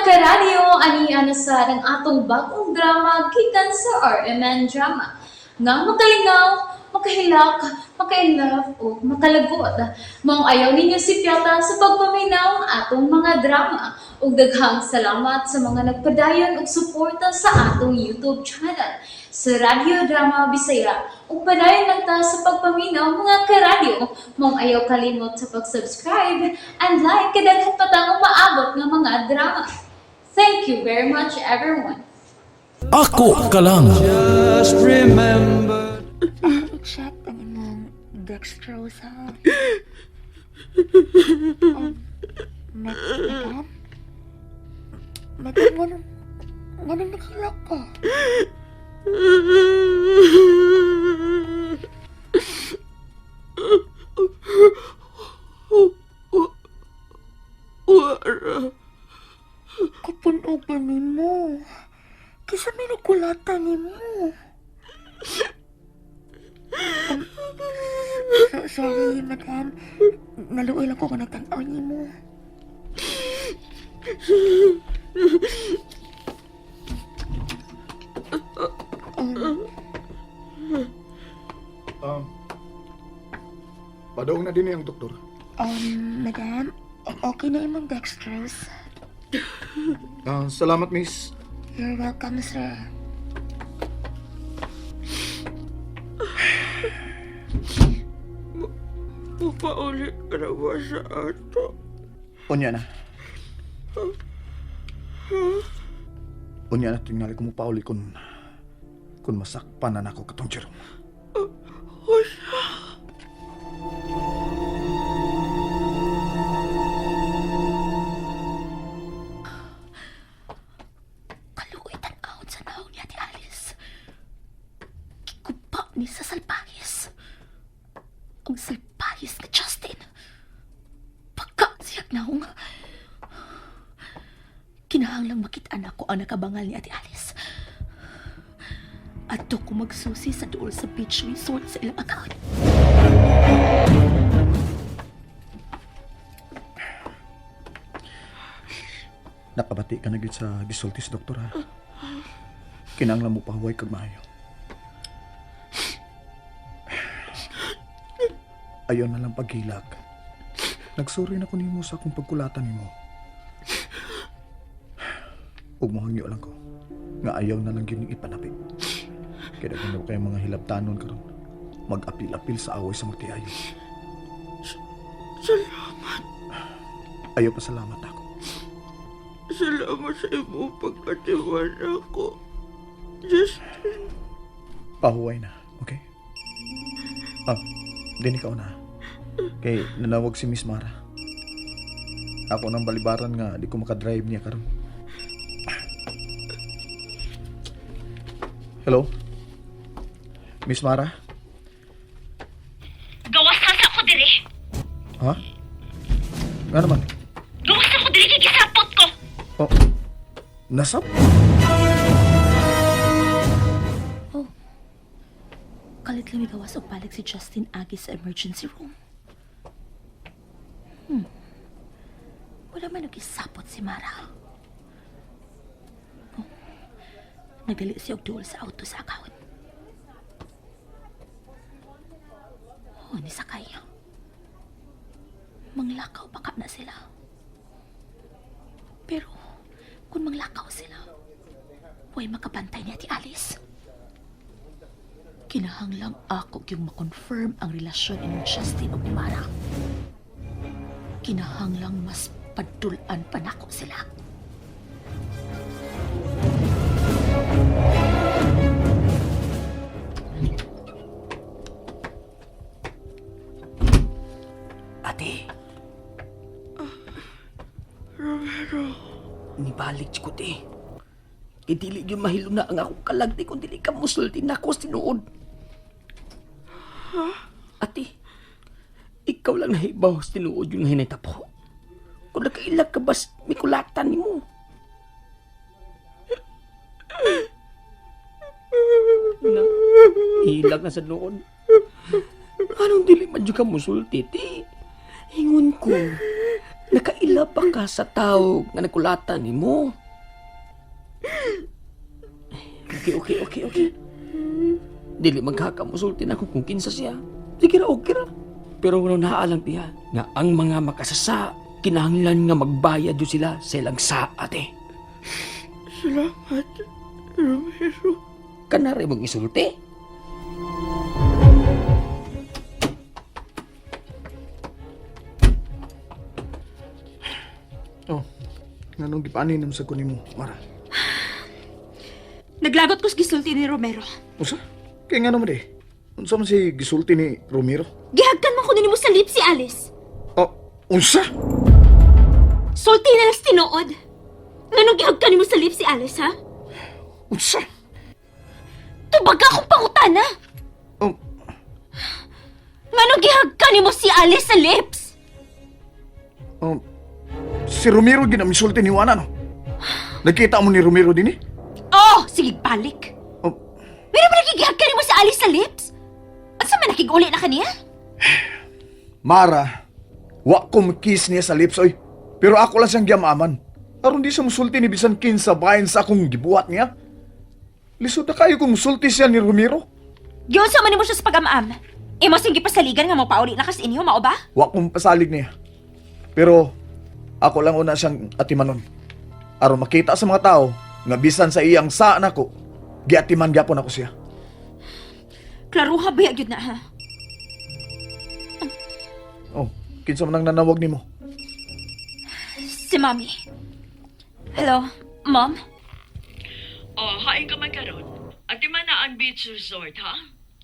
karadyo, ani sa ng atong bagong drama gikan sa RMN Drama. Nga makalingaw, makahilak, makainlove, o makalagot. Maong ayaw ninyo si Piata sa pagpaminaw ang atong mga drama. Ug daghang salamat sa mga nagpadayon ug suporta sa atong YouTube channel sa Radio Drama Bisaya. Ug padayon lang ta sa pagpaminaw mga karadyo. Maong ayaw kalimot sa pag-subscribe and like kadaghan pa tang maabot ng mga drama. Thank you very much everyone. Ako ka lang. Just remember. Check ang imong dextrose ha. Madam? Madam, ganun nakilak ka. Kapunog ni mo. Kisa may nagkulatan ni mo. Sorry, madam. Naluoy lang ko kung nagtanaw ni mo. Padaong na din ang doktor. Madam, okay na imong dextrose. Salamat, miss. You're welcome, sir. Mupaulit ka na ba sa ato? Unya na. Unya na tingali ko mo pauli kung masakpan na nako katong Jerome. Kaluoy tan-awon sa naong niya ni Alice. Kikupa ni sa salpahis. Ang salpahis na Justin. Pagka siya naong. Kinahanglang makitaan ako ang nakabangal ni Ate Alice. At ko magsusi sa dool sa beach resort sa ilang account. Napabati ka na gid sa gisulti sa doktor ha. Kinahanglan mo pahuway kag maayo. Ayaw na lang paghilak. Nagsuri na ko nimo sa akong pagkulatan nimo. Ug mohangyo lang ko nga ayaw na lang gyud ning ipanapit. Kaya ganaw kay mga hilabtanon karon mag-apil-apil sa away sa magtiayo. Salamat. Ayaw pa salamat ako. Salamat sa imong pagkatiwala ko. Justin. Pahuway na, okay? Din ikaw na. Kay nanawag si Miss Mara. Ako nang balibaran nga di ko makadrive niya karon. Hello? Miss Mara? Gawas na sa ako diri. Ha? Nga naman? Gawas na ako diri kay gisapot ko. Oh, nasap? Kalit lang gawas o balik si Justin agi sa emergency room. Wala man nagisapot si Mara. Nagdali siya og duol sa auto sa account. Ni sakay. Manglakaw baka na sila. Pero kung manglakaw sila, huwag makabantay ni Ate Alice. Kinahanglang ako yung makonfirm ang relasyon ni Justin o ni Mara. Kinahanglang mas padulan pa nako sila. Ate. Romero. Nibalik ko ti. Dili yung mahilo na ang akong kalagdi kung dili ka musulti na ako sinuod. Ate, ikaw lang nahibaw sinuod yung hinaytapo. Kung nakailag ka bas, may kulatan ni mo. Na, hilag na sa noon. Anong dili man yung ka musulti, ti? Hingon ko. Nakaila pa ka sa tao nga nakulatan ni mo. Okay. Dili magkakamusulti na ako kung kinsa siya. Sige ra, okay ra. Pero wala naalam piya nga ang mga makasasa kinahanglan nga magbayad yun sila sa ilang saate. Salamat, Romero. Kanari mong isulti. Oh, nganong gipaninam sa kunin mo, Mara? Naglagot ko sa gisulti ni Romero. Unsa? Kaya nga naman unsa man si gisulti ni Romero? Gihagkan man ko nimo sa lips si Alice. Oh, unsa? Sulti na lang tinuod. Nganong gihagkan nimo sa lips si Alice, ha? Unsa? Tubag ka akong pangutana. Oh, Nganong gihagkan nimo si Alice sa lips? oh, si Romero ginamisulti ni Juana, no? Nakita mo ni Romero din eh? Oh, sige balik. Oh, Pero ba nagigihagkan nimo si Alice sa lips? Asa man nakig-uli na kaniya? Mara, wa ko kiss niya sa lips, oy. Pero ako lang siyang giyamaman. Aron di siya musulti ni bisan kinsa bahin sa akong gibuhat niya. Lisod na kayo kung musulti siya ni Romero. Giyon sa man nimo siya sa pag-amaam. Imo sing gipasaligan nga mo pauli na kas inyo, mao ba? Wa kong pasalig niya. Pero ako lang una siyang atimanon. Aron makita sa mga tao nga bisan sa iyang saan ako, giatiman gyapon ako siya. Klaruha ba gyud na ha? Oh, kinsa man nang nanawag nimo? Si Mommy. Hello, Mom? Oh, hain ka man karon. Ati man na ang beach resort, ha?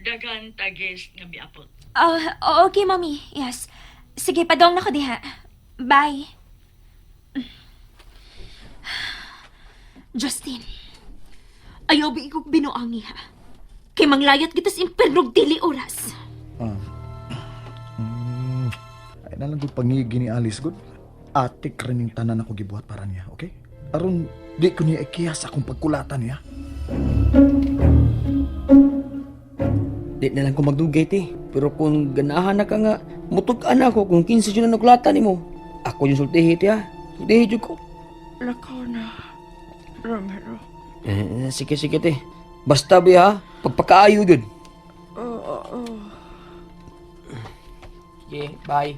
Dagan tagis nga miapot. Okay, Mommy. Yes. Sige, padong na ko diha. Bye. Justin, ayaw ba ikog binuangi ha? Kay manglayat kita sa impernog dili oras. Ay nalang gud pangigi ni Alice gud. Atik rin yung tanan ako gibuhat para niya, okay? Aron di ko niya ikiyas akong pagkulatan niya. Di na lang ko magdugay ti. Pero kung ganahan na ka nga, mutugan ako kung kinsa yun ang nakulatan ni mo. Ako yung sultihi ti ha. Sultihi yun ko. Lakaw na, Romero. Sige ti. Basta ba ha, pagpakaayo yun. Sige, bye.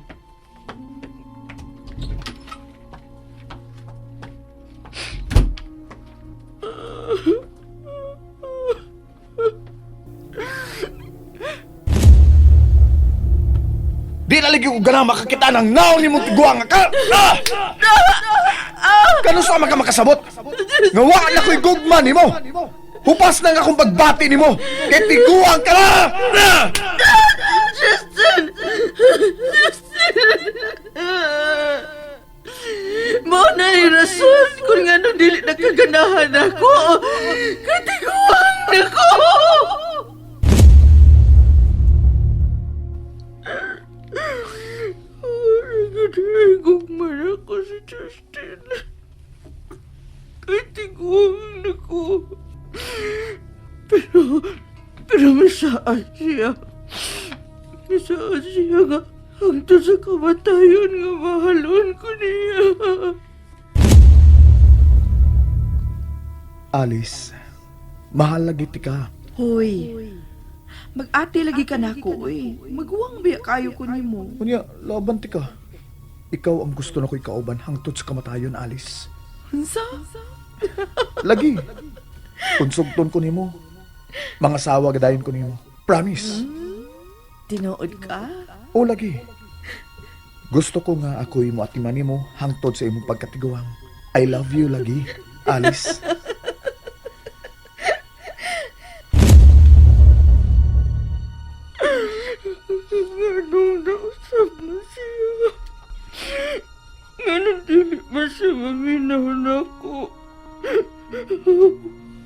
Di naligi ko ganang makakita ng naon ni mong tiguang ka! Kano sa ka makasabot? Ngawa na ko'y gugma ni mo! Hupas na nga akong pagbati ni mo! Kay tiguang ka na! Mao na yung rason kung nga nung dili nakaganahan ako. Katiguan ako! Gugman ako si Justin. Katiguan ako. Pero masaan siya. Masaan siya nga hangtod sa kamatayon nga mahalon ko niya. Alice, mahal lagi ti ka. Hoy, mag-ati lagi ka na ako eh. Magwang biya kayo ko ni mo. Kunya, laban ti ka. Ikaw ang gusto na ko'y kauban hangtod sa kamatayon, Alice. Hansa? Lagi. Konsugton ko nimo. Mga sawa gadayon ko nimo. Promise. Tinood ka? O lagi. Gusto ko nga ako'y mo atiman nimo hangtod sa imong pagkatiguang. I love you lagi, Alice. Ganun na usap mo siya. Ganun dili ba siya maminahon ako?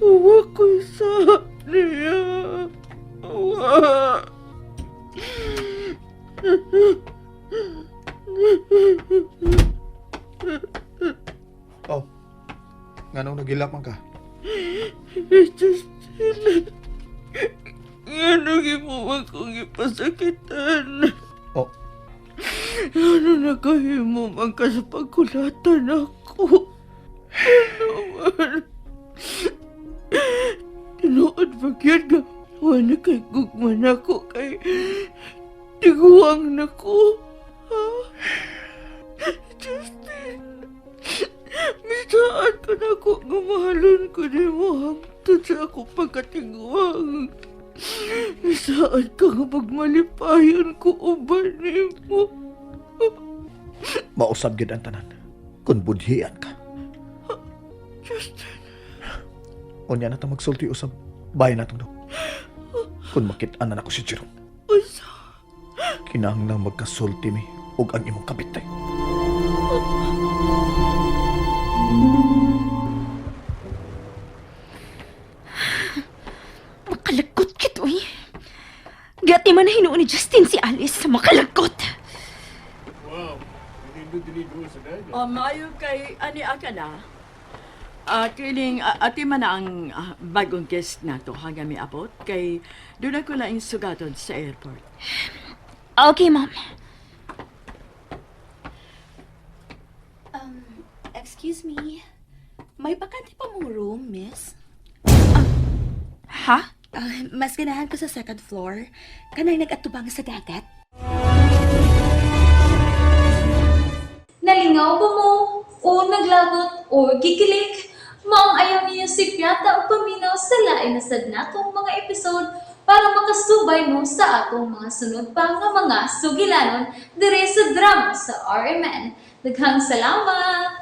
Uwa ko sa niya. Uwa. Oh, nganong nagilak man ka? Justin. Ganun mo akong ipasakitan. Oh, Ano nakahimo man ka sa pagkulatan ako? Ano man? Tinuod bagyan ka. Wala kay gugman ako kay tiguang na ko. Ha? Justin, misaan ka na ako nga mahalon ko ni mo hangtod sa ako pagkatiguang. Misaan ka nga magmalipayon ko uban ni mo. Mausab gid ang tanan. Kung budhian ka. Justin, Unya na ta magsulti usab. Bahay na do. Kung makit-anan ako si Jerome. usa. Kinahanglang magkasulti mi ug ang imong kabitay. Makalagot kito eh. Gati man na hinuon ni Justin si Alice. Makalagot. Maayo kay ani aka na. Kining ati man na ang bagong guest nato hanggang mi abot kay doon ako lang sugaton sa airport. Okay, ma'am. Excuse me. May bakante pa mong room, miss? Ha? Mas ganahan ko sa second floor. Kanay nag-atubang sa dagat. Nalingaw ba mo? O naglagot? O gikilig? Maong ayaw niya si Piata o paminaw sa lain na sad natong mga episode para makasubay mo sa atong mga sunod pa nga mga sugilanon dire sa drama sa RMN. Daghang salamat!